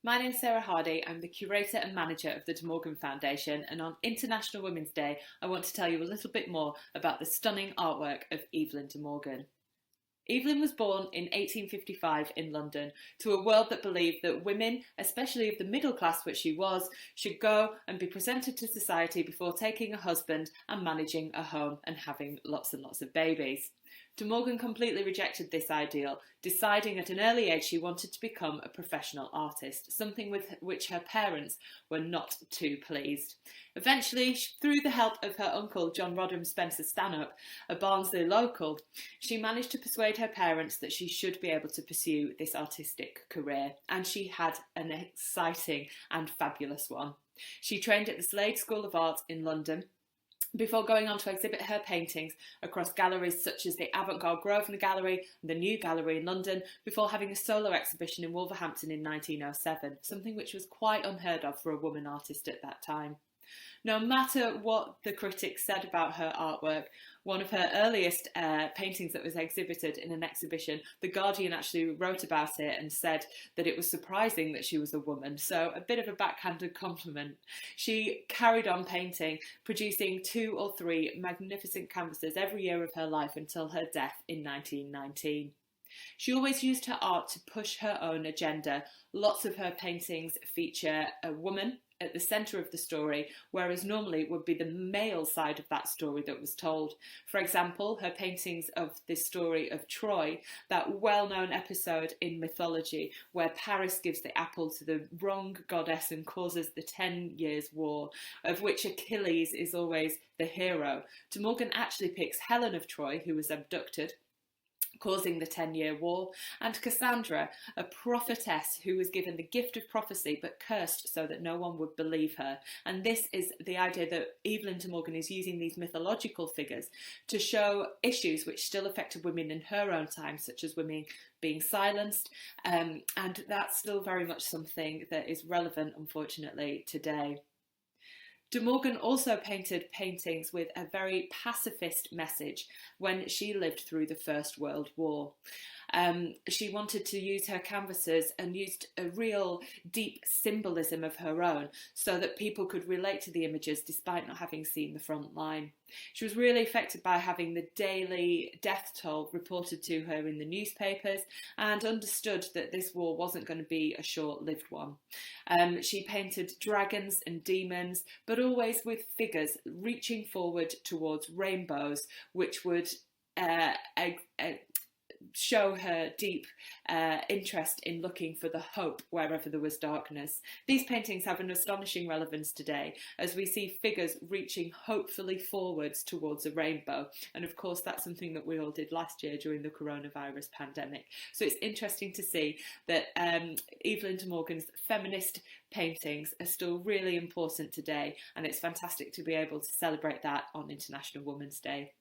My name's Sarah Hardy. I'm the curator and manager of the De Morgan Foundation, and on International Women's Day, I want to tell you a little bit more about the stunning artwork of Evelyn de Morgan. Evelyn was born in 1855 in London to a world that believed that women, especially of the middle class which she was, should go and be presented to society before taking a husband and managing a home and having lots and lots of babies. De Morgan completely rejected this ideal, deciding at an early age she wanted to become a professional artist, something with which her parents were not too pleased. Eventually, through the help of her uncle John Rodham Spencer Stanhope, a Barnsley local, she managed to persuade her parents that she should be able to pursue this artistic career, and she had an exciting and fabulous one. She trained at the Slade School of Art in London before going on to exhibit her paintings across galleries such as the Avant-Garde Grosvenor Gallery and the New Gallery in London, before having a solo exhibition in Wolverhampton in 1907, something which was quite unheard of for a woman artist at that time. No matter what the critics said about her artwork, one of her earliest paintings that was exhibited in an exhibition, The Guardian actually wrote about it and said that it was surprising that she was a woman, so a bit of a backhanded compliment. She carried on painting, producing 2 or 3 magnificent canvases every year of her life until her death in 1919. She always used her art to push her own agenda. Lots of her paintings feature a woman at the centre of the story, whereas normally it would be the male side of that story that was told. For example, her paintings of the story of Troy, that well-known episode in mythology where Paris gives the apple to the wrong goddess and causes the 10 Years' War, of which Achilles is always the hero. De Morgan actually picks Helen of Troy, who was abducted, causing the 10-Year War, and Cassandra, a prophetess who was given the gift of prophecy but cursed so that no one would believe her. And this is the idea that Evelyn de Morgan is using these mythological figures to show issues which still affected women in her own time, such as women being silenced, and that's still very much something that is relevant, unfortunately, today. De Morgan also painted paintings with a very pacifist message when she lived through the First World War. She wanted to use her canvases and used a real deep symbolism of her own so that people could relate to the images despite not having seen the front line. She was really affected by having the daily death toll reported to her in the newspapers and understood that this war wasn't going to be a short-lived one. She painted dragons and demons, but always with figures reaching forward towards rainbows, which would show her deep interest in looking for the hope wherever there was darkness. These paintings have an astonishing relevance today as we see figures reaching hopefully forwards towards a rainbow, and of course that's something that we all did last year during the coronavirus pandemic. So it's interesting to see that Evelyn de Morgan's feminist paintings are still really important today, and it's fantastic to be able to celebrate that on International Women's Day.